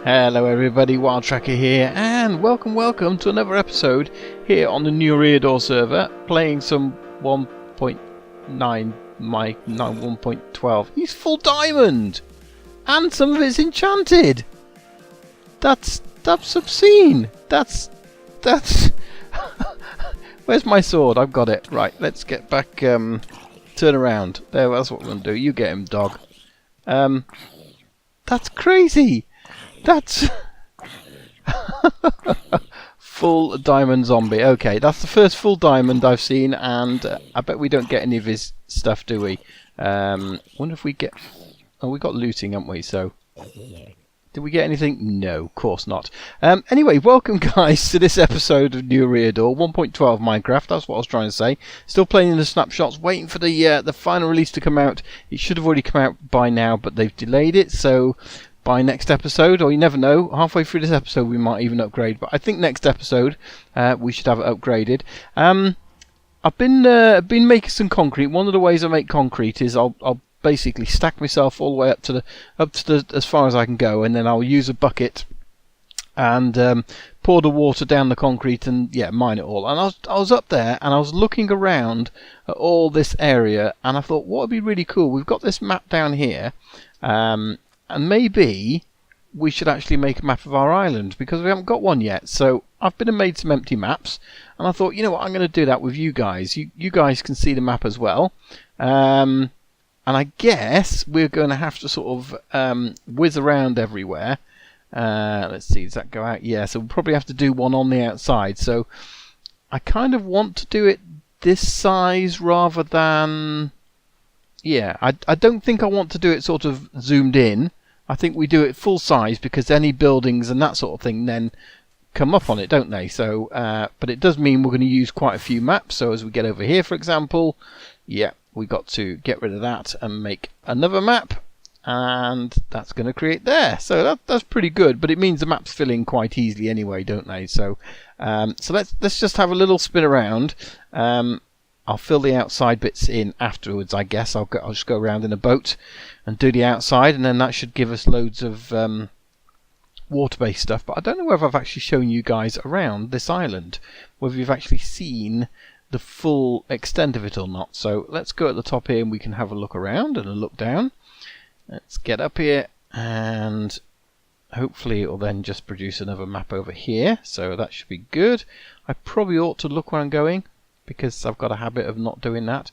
Hello everybody, Wild Tracker here, and welcome to another episode here on the new Eriador server, playing some 1.9, 1.12. He's full diamond! And some of it's enchanted! That's obscene! That's... Where's my sword? I've got it. Right, let's get back, turn around. There, that's what we're going to do. You get him, dog. That's crazy! That's full diamond zombie. Okay, that's the first full diamond I've seen, and I bet we don't get any of his stuff, do we? Wonder if we get... Oh, we got looting, haven't we? So, did we get anything? No, of course not. Anyway, welcome guys to this episode of New Eriador 1.12 Minecraft. That's what I was trying to say. Still playing in the snapshots, waiting for the final release to come out. It should have already come out by now, but they've delayed it, so by next episode, or you never know, halfway through this episode we might even upgrade, but I think next episode we should have it upgraded. I've been making some concrete. One of the ways I make concrete is I'll basically stack myself all the way up to the as far as I can go, and then I'll use a bucket and pour the water down the concrete and mine it all. And I was up there and I was looking around at all this area, and I thought what would be really cool, we've got this map down here, and maybe we should actually make a map of our island, because we haven't got one yet. So I've been and made some empty maps, and I thought, you know what, I'm going to do that with you guys. You guys can see the map as well. And I guess we're going to have to sort of whiz around everywhere. Let's see, does that go out? Yeah, so we'll probably have to do one on the outside. So I kind of want to do it this size rather than... Yeah, I don't think I want to do it sort of zoomed in. I think we do it full size, because any buildings and that sort of thing then come up on it, don't they? So, but it does mean we're going to use quite a few maps. So as we get over here, for example, we got to get rid of that and make another map, and that's going to create there. So that's pretty good, but it means the maps fill in quite easily anyway, don't they? So, so let's just have a little spin around. I'll fill the outside bits in afterwards, I guess. I'll just go around in a boat and do the outside, and then that should give us loads of water-based stuff. But I don't know whether I've actually shown you guys around this island, whether you've actually seen the full extent of it or not. So let's go at the top here and we can have a look around and a look down. Let's get up here, and hopefully it will then just produce another map over here. So that should be good. I probably ought to look where I'm going, because I've got a habit of not doing that.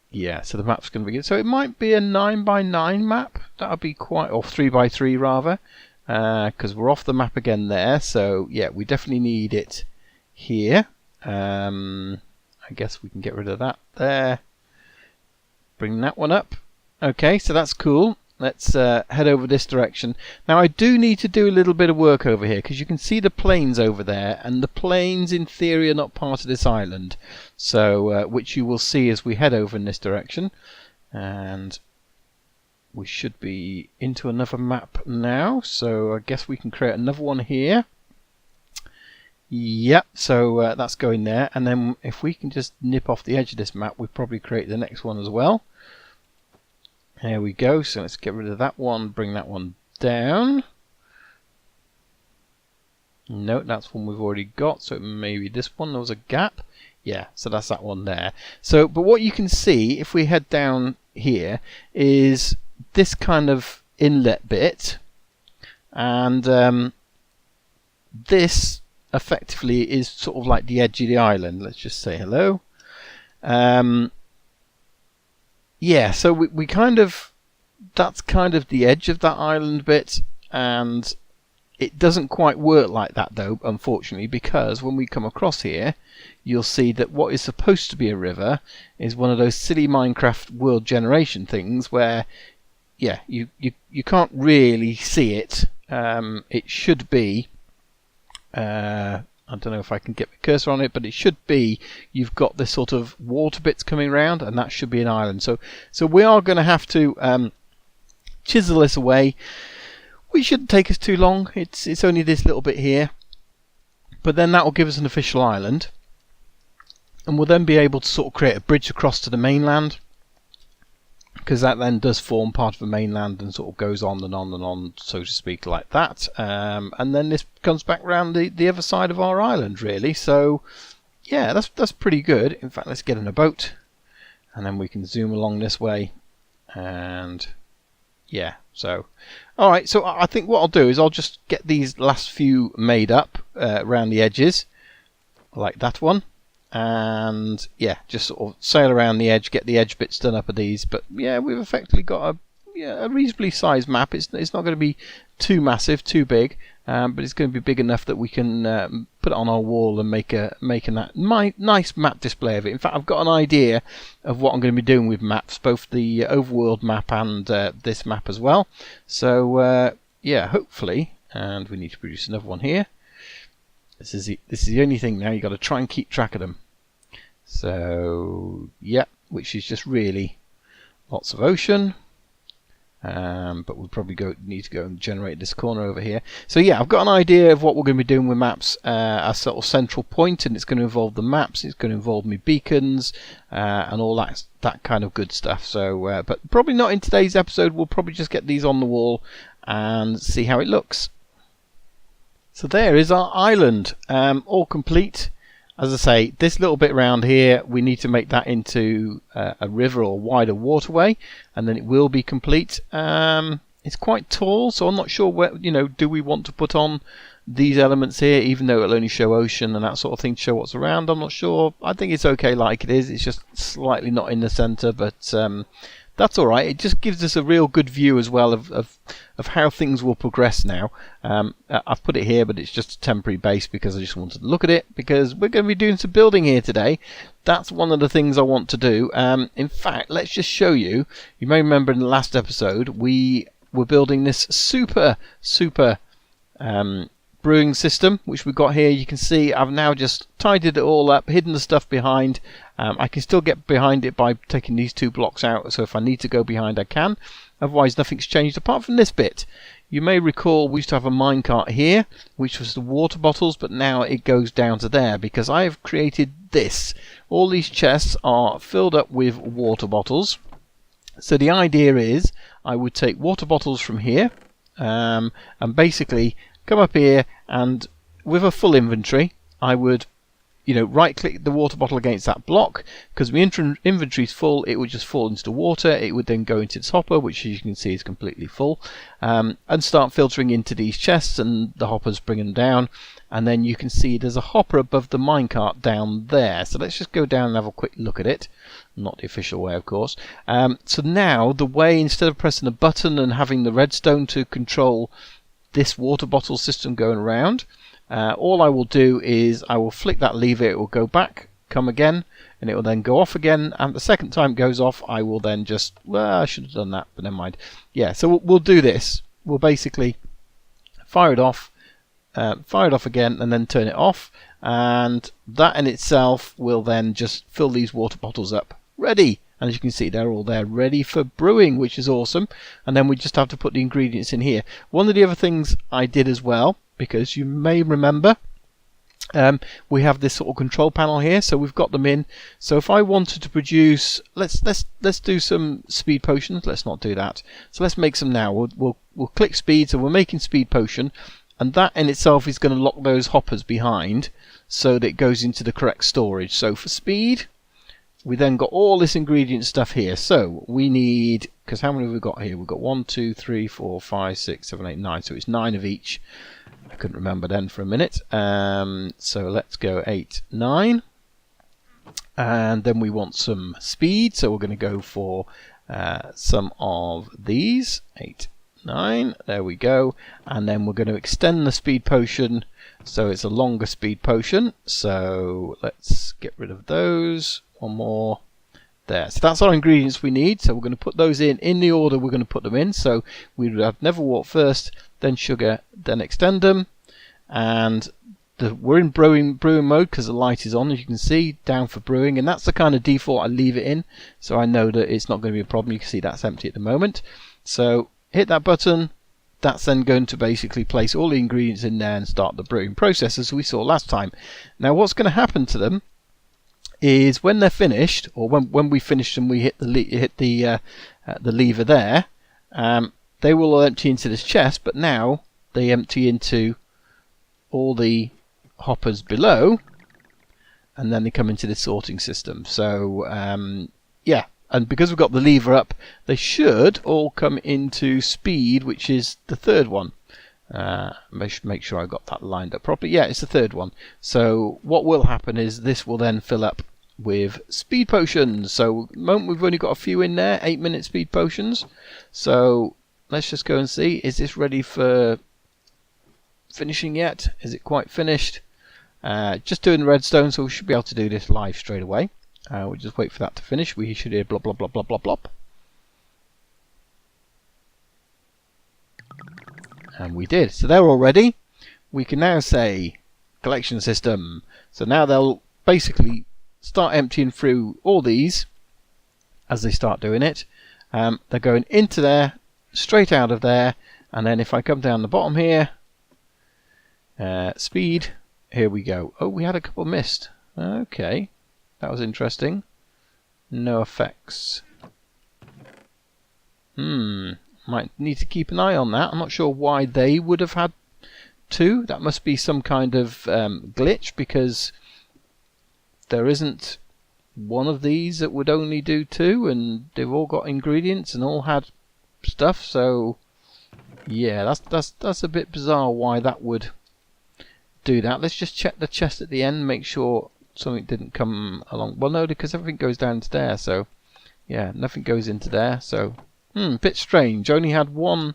Yeah, so the map's going to be good. So it might be a 9x9 map. That would be quite, or 3x3 rather, because we're off the map again there. So yeah, we definitely need it here. I guess we can get rid of that there. Bring that one up. Okay, so that's cool. Let's head over this direction. Now I do need to do a little bit of work over here, because you can see the plains over there, and the plains in theory are not part of this island, so which you will see as we head over in this direction. And we should be into another map now, so I guess we can create another one here. Yep, so that's going there, and then if we can just nip off the edge of this map, we'll probably create the next one as well. There we go, so let's get rid of that one, bring that one down. No, that's one we've already got, so maybe this one, there was a gap. Yeah, so that's that one there. So, but what you can see, if we head down here, is this kind of inlet bit. And this, effectively, is sort of like the edge of the island. Let's just say hello. Yeah, so we kind of, that's kind of the edge of that island bit, and it doesn't quite work like that though, unfortunately, because when we come across here, you'll see that what is supposed to be a river is one of those silly Minecraft world generation things where, yeah, you can't really see it. It should be, I don't know if I can get my cursor on it, but it should be, you've got this sort of water bits coming around, and that should be an island. So we are going to have to chisel this away. Which shouldn't take us too long. It's only this little bit here, but then that will give us an official island, and we'll then be able to sort of create a bridge across to the mainland because that then does form part of the mainland and sort of goes on and on and on, so to speak, like that. And then this comes back round the other side of our island, really. So yeah, that's pretty good. In fact, let's get in a boat and then we can zoom along this way. And yeah, so alright, so I think what I'll do is I'll just get these last few made up around the edges, like that one. And yeah, just sort of sail around the edge, get the edge bits done up of these. But yeah, we've effectively got a reasonably sized map. It's not going to be too massive, too big, but it's going to be big enough that we can put it on our wall and make a nice map display of it. In fact, I've got an idea of what I'm going to be doing with maps, both the overworld map and this map as well. So yeah, hopefully, and we need to produce another one here. This is the only thing now, you've got to try and keep track of them. So yeah, which is just really lots of ocean. But we'll probably need to go and generate this corner over here. So yeah, I've got an idea of what we're going to be doing with maps, a sort of central point, and it's going to involve the maps, it's going to involve me beacons, and all that kind of good stuff. So, but probably not in today's episode. We'll probably just get these on the wall and see how it looks. So there is our island, all complete. As I say, this little bit around here, we need to make that into a river or wider waterway, and then it will be complete. It's quite tall, so I'm not sure where, do we want to put on these elements here, even though it'll only show ocean and that sort of thing to show what's around. I'm not sure. I think it's okay like it is. It's just slightly not in the centre, but that's all right. It just gives us a real good view as well of how things will progress now. I've put it here, but it's just a temporary base because I just wanted to look at it, because we're going to be doing some building here today. That's one of the things I want to do. In fact, let's just show you. You may remember in the last episode we were building this super brewing system, which we've got here. You can see I've now just tidied it all up, hidden the stuff behind. I can still get behind it by taking these two blocks out, so if I need to go behind I can. Otherwise nothing's changed apart from this bit. You may recall we used to have a minecart here, which was the water bottles, but now it goes down to there because I have created this. All these chests are filled up with water bottles. So the idea is I would take water bottles from here and basically come up here, and with a full inventory I would right click the water bottle against that block, because my inventory is full. It would just fall into the water. It would then go into its hopper, which as you can see is completely full, and start filtering into these chests, and the hoppers bring them down. And then you can see there's a hopper above the minecart down there. So let's just go down and have a quick look at it. Not the official way, of course. So now the way, instead of pressing a button and having the redstone to control this water bottle system going around, all I will do is I will flick that lever, it will go back, come again, and it will then go off again, and the second time it goes off I will then just, I should have done that, but never mind. Yeah, so we'll do this. We'll basically fire it off again, and then turn it off, and that in itself will then just fill these water bottles up, ready. And as you can see, they're all there ready for brewing, which is awesome. And then we just have to put the ingredients in here. One of the other things I did as well, because you may remember, we have this sort of control panel here, so we've got them in. So if I wanted to produce, let's do some speed potions. Let's not do that. So let's make some now. We'll click speed. So we're making speed potion, and that in itself is going to lock those hoppers behind, so that it goes into the correct storage. So for speed, we then got all this ingredient stuff here. So we need, because how many have we got here? We've got 1, 2, 3, 4, 5, 6, 7, 8, 9. So it's 9 of each. I couldn't remember then for a minute. So let's go 8, 9. And then we want some speed. So we're going to go for some of these. 8, 9. There we go. And then we're going to extend the speed potion. So it's a longer speed potion. So let's get rid of those. One more. There. So that's our ingredients we need. So we're going to put those in the order we're going to put them in. So we would have Neverwort first, then sugar, then extend them. And we're in brewing mode because the light is on, as you can see, down for brewing. And that's the kind of default I leave it in. So I know that it's not going to be a problem. You can see that's empty at the moment. So hit that button. That's then going to basically place all the ingredients in there and start the brewing process as we saw last time. Now what's going to happen to them is when they're finished, or when we finish them, we hit the the lever there, they will all empty into this chest, but now they empty into all the hoppers below, and then they come into this sorting system. So yeah, and because we've got the lever up, they should all come into speed, which is the third one. Make sure I got that lined up properly. Yeah, it's the third one. So what will happen is this will then fill up with speed potions. So at the moment we've only got a few in there, 8-minute speed potions. So let's just go and see, is this ready for finishing yet? Is it quite finished? Just doing the redstone, so we should be able to do this live straight away. We'll just wait for that to finish. We should hear blop blop blop blop blop blop. And we did. So they're all ready. We can now say collection system. So now they'll basically start emptying through all these as they start doing it. They're going into there, straight out of there, and then if I come down the bottom here, speed, here we go. Oh, we had a couple missed. Okay, that was interesting. No effects. Might need to keep an eye on that. I'm not sure why they would have had 2. That must be some kind of glitch, because there isn't one of these that would only do 2, and they've all got ingredients and all had stuff. So yeah, that's a bit bizarre why that would do that. Let's just check the chest at the end, make sure something didn't come along. Well, no, because everything goes down to there. So yeah, nothing goes into there. So bit strange. Only had one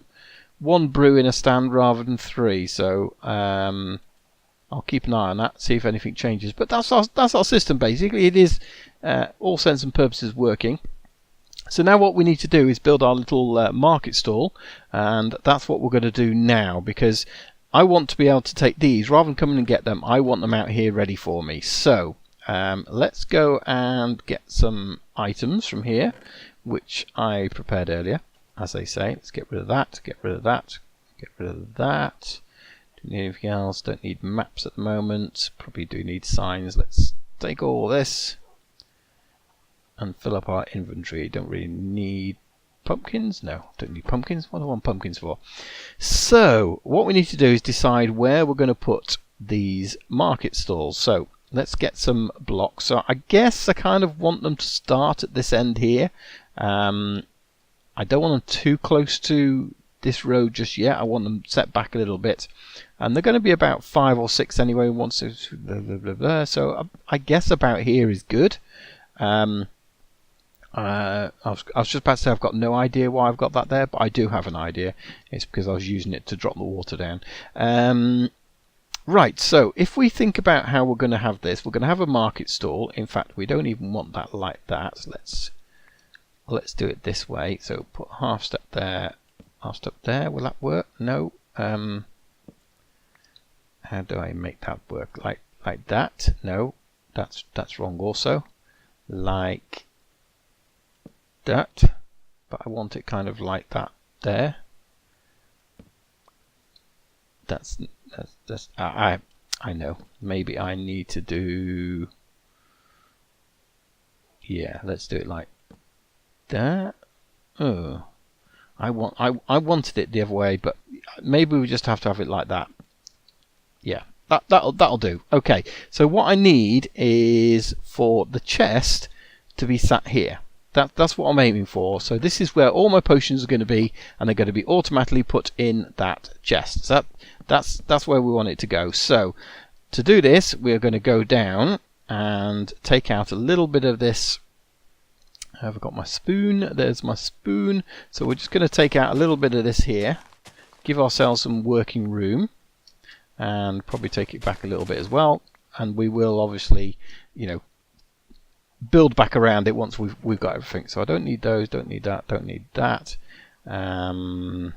brew in a stand rather than 3. So I'll keep an eye on that, see if anything changes. But that's our system basically. It is all sense and purposes working. So now what we need to do is build our little market stall, and that's what we're going to do now, because I want to be able to take these rather than coming and get them. I want them out here ready for me. So let's go and get some items from here, which I prepared earlier, as they say. Let's get rid of that, get rid of that, get rid of that. Don't need anything else, don't need maps at the moment, probably do need signs. Let's take all this and fill up our inventory. Don't really need pumpkins? No, don't need pumpkins. What do I want pumpkins for? So what we need to do is decide where we're going to put these market stalls. So let's get some blocks. So I guess I kind of want them to start at this end here. I don't want them too close to this road just yet. I want them set back a little bit, and they're going to be about 5 or 6 anyway. Once so I guess about here is good. I was just about to say I've got no idea why I've got that there, but I do have an idea. It's because I was using it to drop the water down. Right, so if we think about how we're going to have this, we're going to have a market stall. In fact, we don't even want that like that. Let's do it this way. So put half step there, half step there. Will that work? No. How do I make that work? Like that? No, that's wrong also. Like that, but I want it kind of like that there. That's I know. Maybe I need to do. Yeah, let's do it like that. Oh, I wanted it the other way, but maybe we just have to have it like that. Yeah, that'll do. Okay, so what I need is for the chest to be sat here. That's what I'm aiming for. So this is where all my potions are going to be, and they're going to be automatically put in that chest. So that's where we want it to go. So to do this, we're going to go down and take out a little bit of this. I've got my spoon. There's my spoon. So we're just going to take out a little bit of this here, give ourselves some working room, and probably take it back a little bit as well. And we will obviously, build back around it once we've got everything. So I don't need those, don't need that, don't need that. Probably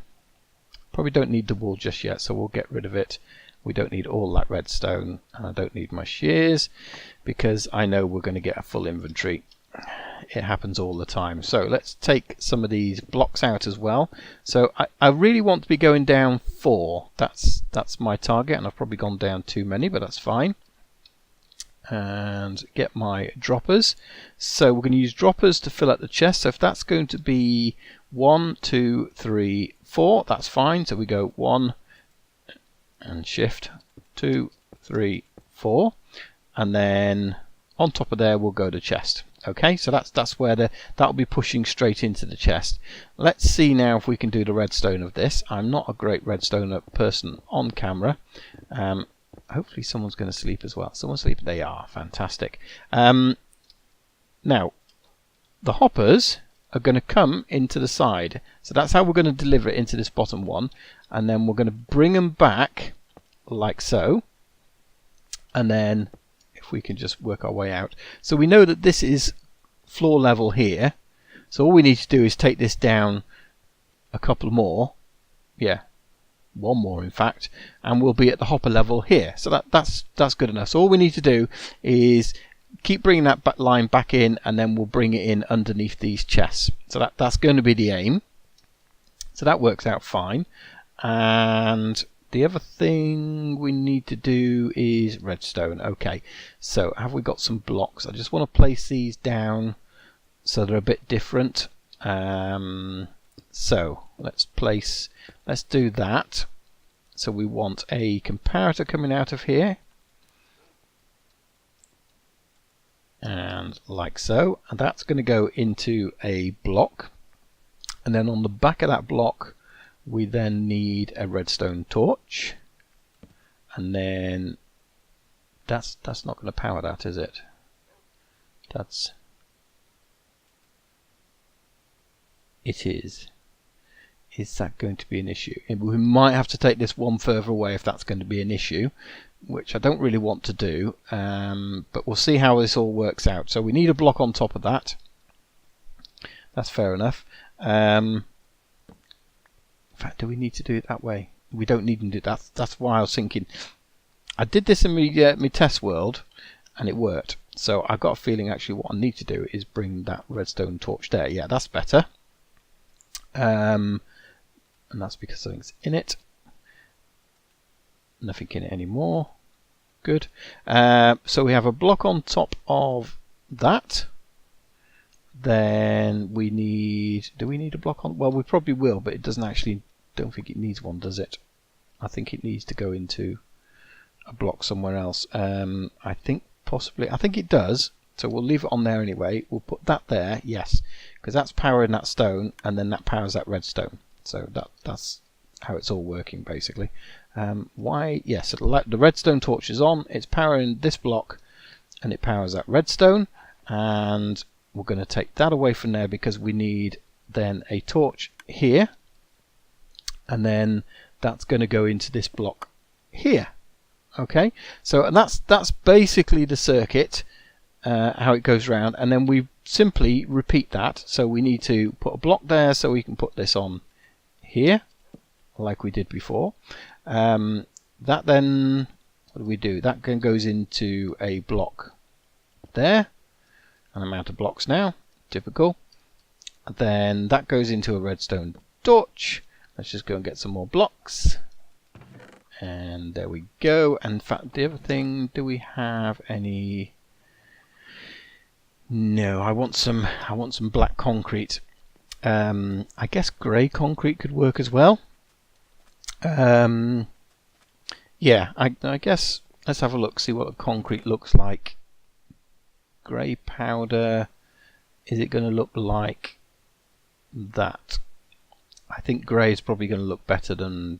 don't need the wool just yet, so we'll get rid of it. We don't need all that redstone, and I don't need my shears because I know we're going to get a full inventory. It happens all the time. So let's take some of these blocks out as well. So I really want to be going down 4. That's my target, and I've probably gone down too many, but that's fine. and get my droppers. So we're going to use droppers to fill up the chest. So if that's going to be 1, 2, 3, 4, that's fine. So we go 1 and shift 2, 3, 4, and then on top of there we'll go to chest. Okay, so that's where that'll be pushing straight into the chest. Let's see now if we can do the redstone of this. I'm not a great redstone person on camera. Hopefully someone's going to sleep as well. Someone's sleeping. They are. Fantastic. Now, the hoppers are going to come into the side. So that's how we're going to deliver it into this bottom one. And then we're going to bring them back like so. And then if we can just work our way out. So we know that this is floor level here. So all we need to do is take this down a couple more. Yeah. One more in fact, and we'll be at the hopper level here. So that's good enough. So all we need to do is keep bringing that line back in, and then we'll bring it in underneath these chests. So that's going to be the aim. So that works out fine. And the other thing we need to do is redstone. Okay, so have we got some blocks? I just want to place these down so they're a bit different. So let's do that. So we want a comparator coming out of here, and like so, and that's going to go into a block, and then on the back of that block we then need a redstone torch, and then that's not going to power that, is it? It is. Is that going to be an issue? We might have to take this one further away if that's going to be an issue, which I don't really want to do, but we'll see how this all works out. So we need a block on top of that. That's fair enough. In fact, do we need to do it that way? We don't need to do that. That's why I was thinking. I did this in my test world and it worked. So I've got a feeling actually what I need to do is bring that redstone torch there. Yeah, that's better. And that's because something's in it. Nothing in it anymore. Good. So we have a block on top of that. Then we need... Do we need a block on... Well, we probably will, but it doesn't actually... Don't think it needs one, does it? I think it needs to go into a block somewhere else. I think possibly... I think it does. So we'll leave it on there anyway. We'll put that there, yes, because that's powering that stone, and then that powers that redstone. So that's how it's all working basically. Why? Yes, the redstone torch is on. It's powering this block, and it powers that redstone. And we're going to take that away from there because we need then a torch here, and then that's going to go into this block here. Okay, so and that's basically the circuit. How it goes around, and then we simply repeat that. So we need to put a block there so we can put this on here like we did before. That then, what do we do? That then goes into a block there, and I'm out of blocks now, typical. Then that goes into a redstone torch. Let's just go and get some more blocks, and there we go. And in fact, the other thing, do we have any? No, I want some black concrete. I guess grey concrete could work as well. Yeah, I guess let's have a look, see what the concrete looks like. Grey powder, is it going to look like that? I think grey is probably going to look better than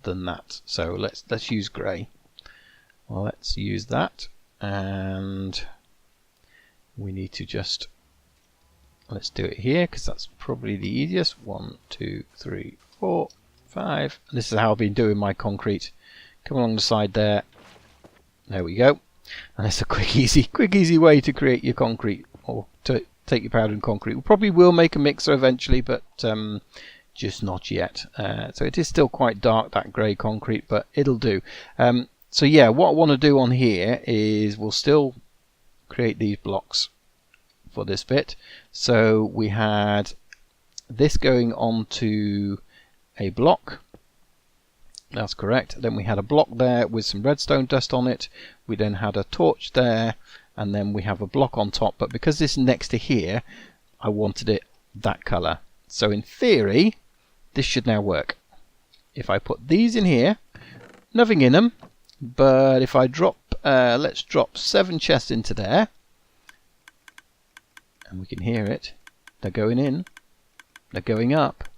that. So let's use grey. Well, let's use that, and we need to just, let's do it here because that's probably the easiest. 1, 2, 3, 4, 5. And this is how I've been doing my concrete. Come along the side there. There we go. And it's a quick easy way to create your concrete, or to take your powder and concrete. We probably will make a mixer eventually, but just not yet. So it is still quite dark, that grey concrete, but it'll do. So yeah, what I want to do on here is we'll still create these blocks for this bit. So we had this going onto a block That's correct. Then we had a block there with some redstone dust on it. We then had a torch there, and then we have a block on top. But because this is next to here, I wanted it that colour. So in theory, this should now work. If I put these in here, nothing in them, but if I drop, let's drop 7 chests into there, and we can hear it. They're going in, they're going up.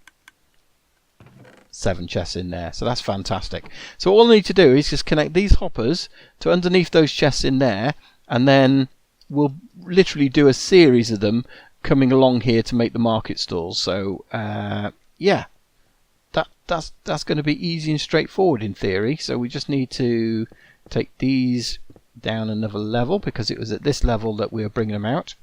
7 chests in there, so that's fantastic. So all I need to do is just connect these hoppers to underneath those chests in there, and then we'll literally do a series of them coming along here to make the market stalls. So yeah, that's going to be easy and straightforward in theory. So we just need to take these down another level, because it was at this level that we were bringing them out.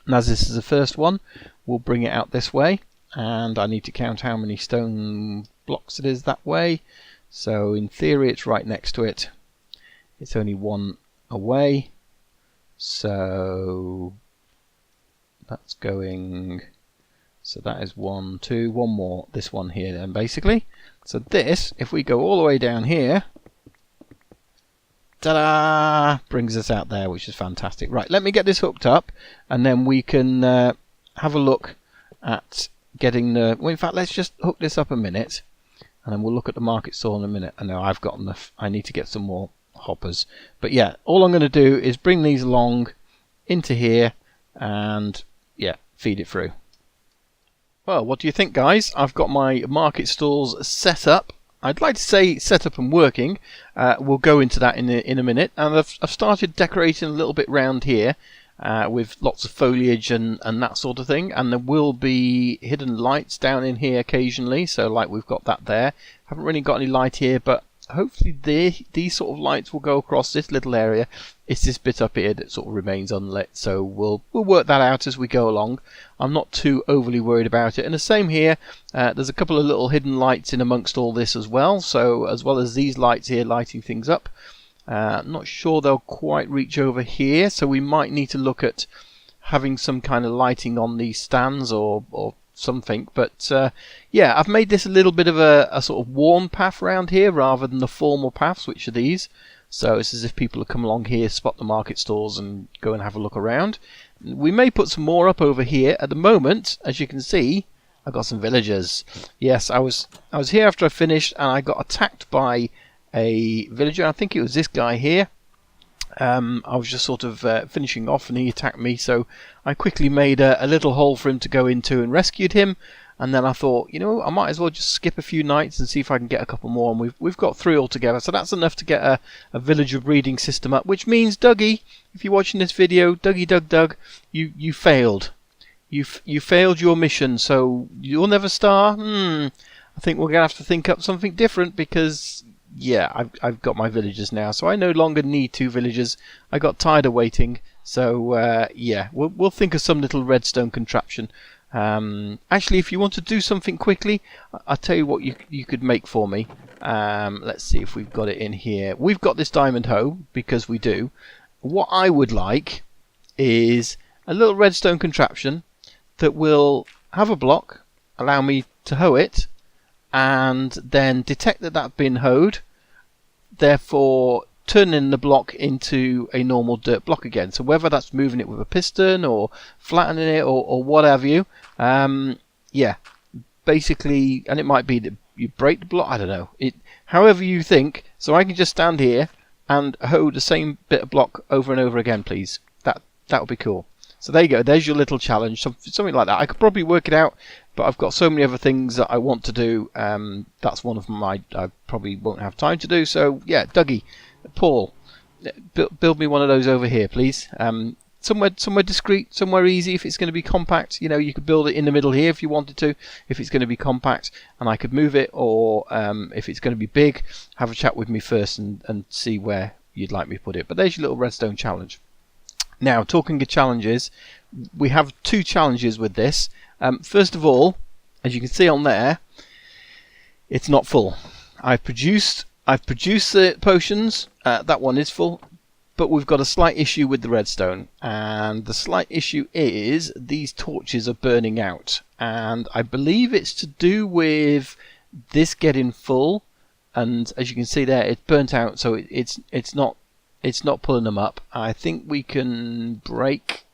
And as this is the first one, we'll bring it out this way. And I need to count how many stone blocks it is that way. So in theory it's right next to it. It's only 1 away. So that's going, so that is 1, 2, 1 more, this one here then basically. So this, if we go all the way down here, ta-da, brings us out there, which is fantastic. Right, let me get this hooked up, and then we can have a look at getting the, well, in fact, let's just hook this up a minute, and then we'll look at the market stall in a minute. And now I've got enough, I need to get some more hoppers. But yeah, all I'm going to do is bring these along into here, and yeah, feed it through. Well, what do you think, guys? I've got my market stalls set up. I'd like to say set up and working. We'll go into that in a minute. And I've started decorating a little bit round here with lots of foliage and that sort of thing. And there will be hidden lights down in here occasionally. So like we've got that there. Haven't really got any light here, but hopefully these sort of lights will go across this little area. It's this bit up here that sort of remains unlit, so we'll work that out as we go along. I'm not too overly worried about it. And the same here, there's a couple of little hidden lights in amongst all this as well. So as well as these lights here lighting things up, I'm not sure they'll quite reach over here, so we might need to look at having some kind of lighting on these stands or something. But yeah, I've made this a little bit of a sort of worn path around here rather than the formal paths, which are these. So it's as if people have come along here, spot the market stalls and go and have a look around. We may put some more up over here. At the moment, as you can see, I've got some villagers. Yes, I was here after I finished, and I got attacked by a villager. I think it was this guy here. I was just sort of finishing off, and he attacked me, so I quickly made a little hole for him to go into and rescued him. And then I thought, you know, I might as well just skip a few nights and see if I can get a couple more. And we've got 3 altogether, so that's enough to get a villager breeding system up. Which means, Dougie, if you're watching this video, Dougie Doug, you failed. You failed your mission, so you'll never star. I think we're gonna have to think up something different, because yeah, I've got my villagers now, so I no longer need 2 villagers. I got tired of waiting, so yeah, we'll think of some little redstone contraption. Actually, if you want to do something quickly, I'll tell you what you could make for me. Let's see if we've got it in here. We've got this diamond hoe, because we do. What I would like is a little redstone contraption that will have a block, allow me to hoe it, and then detect that that's been hoed, therefore turning the block into a normal dirt block again. So whether that's moving it with a piston or flattening it or what have you, yeah, basically, and it might be that you break the block, I don't know, however you think. So I can just stand here and hoe the same bit of block over and over again, please. That would be cool. So there you go, there's your little challenge, something like that. I could probably work it out, but I've got so many other things that I want to do. That's one of them I probably won't have time to do. So yeah, Dougie, Paul, build me one of those over here, please. Somewhere discreet, somewhere easy. If it's going to be compact, you know, you could build it in the middle here if you wanted to. If it's going to be compact, and I could move it, or if it's going to be big, have a chat with me first and see where you'd like me to put it. But there's your little redstone challenge. Now, talking of challenges, we have 2 challenges with this. First of all, as you can see on there, it's not full. I've produced the potions. That one is full, but we've got a slight issue with the redstone, and the slight issue is these torches are burning out, and I believe it's to do with this getting full and as you can see there, it's burnt out, so it's not pulling them up. I think we can break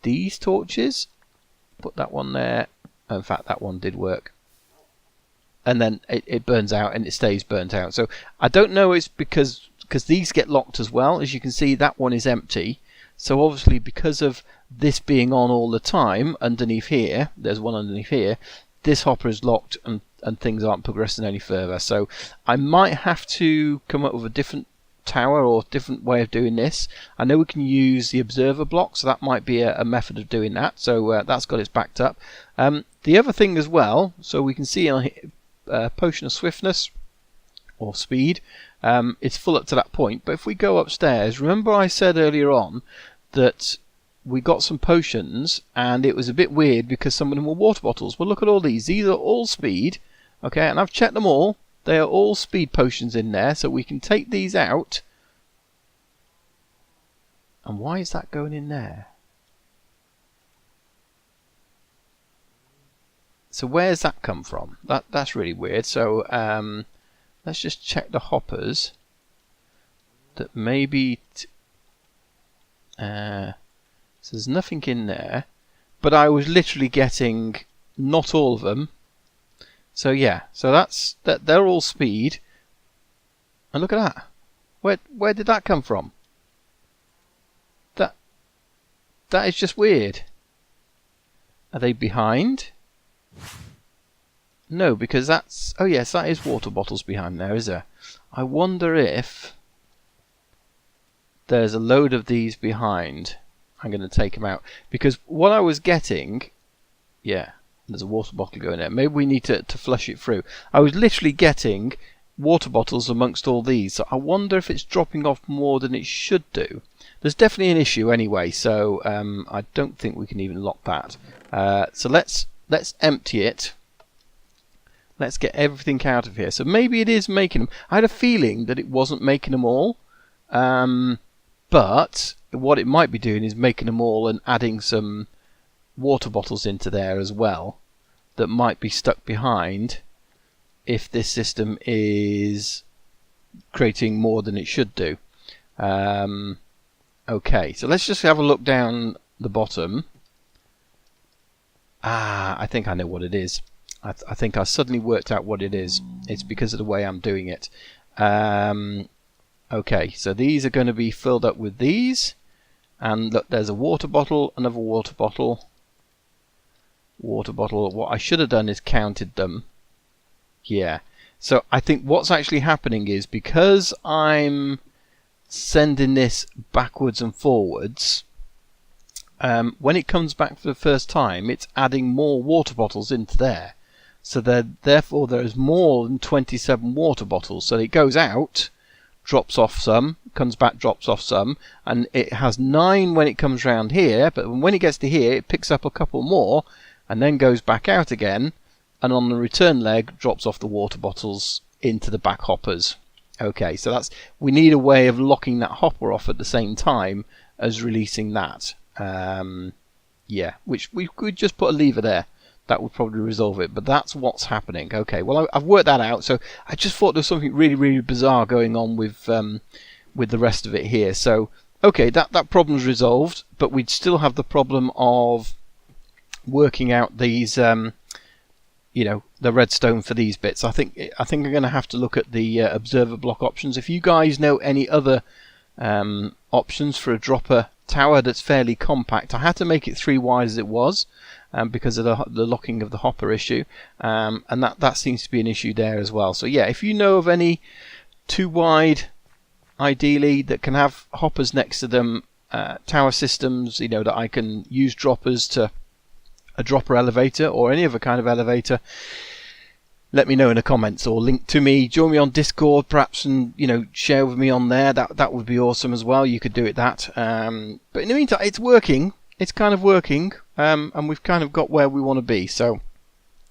these torches. Put that one there. In fact, that one did work. And then it burns out and it stays burnt out. So I don't know, it's because these get locked as well. As you can see, that one is empty. So obviously because of this being on all the time underneath here, there's one underneath here, this hopper is locked and things aren't progressing any further. So I might have to come up with a different tower or different way of doing this. I know we can use the observer block, so that might be a method of doing that. So that's got its backed up. The other thing as well, so we can see on here, potion of swiftness or speed, it's full up to that point, but if we go upstairs, remember I said earlier on that we got some potions and it was a bit weird because some of them were water bottles. Well, look at all these are all speed, okay, and I've checked them all. They are all speed potions in there, so we can take these out. And why is that going in there? So where's that come from? That's really weird. So let's just check the hoppers. That maybe so there's nothing in there, but I was literally getting not all of them. So yeah, so that's that. They're all speed. And look at that. Where did that come from? That is just weird. Are they behind? No, because that's... Oh yes, that is water bottles behind there, is there? I wonder if there's a load of these behind. I'm going to take them out. Because what I was getting... Yeah, there's a water bottle going there. Maybe we need to flush it through. I was literally getting water bottles amongst all these. So I wonder if it's dropping off more than it should do. There's definitely an issue anyway, so I don't think we can even lock that. So let's empty it. Let's get everything out of here. So maybe it is making them. I had a feeling that it wasn't making them all. But what it might be doing is making them all and adding some water bottles into there as well that might be stuck behind if this system is creating more than it should do. Okay, so let's just have a look down the bottom. I think I know what it is. I think I suddenly worked out what it is. It's because of the way I'm doing it. Okay, so these are going to be filled up with these. And look, there's a water bottle, another water bottle. Water bottle. What I should have done is counted them. Yeah. So I think what's actually happening is because I'm sending this backwards and forwards, when it comes back for the first time, it's adding more water bottles into there. So therefore there is more than 27 water bottles. So it goes out, drops off some, comes back, drops off some, and it has 9 when it comes round here, but when it gets to here it picks up a couple more and then goes back out again, and on the return leg drops off the water bottles into the back hoppers. Okay, so we need a way of locking that hopper off at the same time as releasing that. Yeah, which we could just put a lever there. That would probably resolve it, but that's what's happening. Okay, well I've worked that out. So I just thought there was something really, really bizarre going on with the rest of it here. So okay, that problem's resolved, but we'd still have the problem of working out these, you know, the redstone for these bits. I think I'm going to have to look at the observer block options. If you guys know any other options for a dropper tower that's fairly compact, I had to make it 3 wide as it was. Because of the locking of the hopper issue, and that seems to be an issue there as well. So yeah, if you know of any 2 wide, ideally, that can have hoppers next to them, tower systems, you know, that I can use droppers to a dropper elevator or any other kind of elevator, let me know in the comments or link to me, join me on Discord perhaps, and you know, share with me on there. That would be awesome as well. You could do it that. But in the meantime, it's working. It's kind of working, and we've kind of got where we want to be. So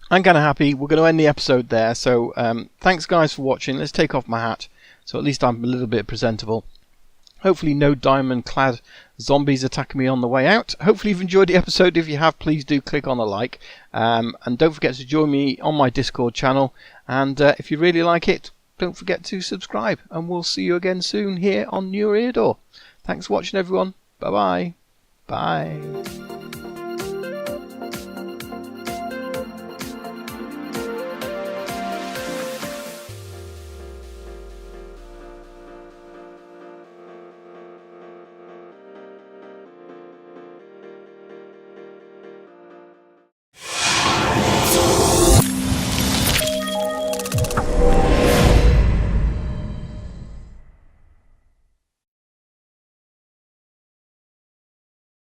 I'm kind of happy. We're going to end the episode there. So thanks guys for watching. Let's take off my hat, so at least I'm a little bit presentable. Hopefully no diamond-clad zombies attacking me on the way out. Hopefully you've enjoyed the episode. If you have, please do click on a like. And don't forget to join me on my Discord channel. And if you really like it, don't forget to subscribe, and we'll see you again soon here on New Eriador. Thanks for watching, everyone. Bye-bye. Bye.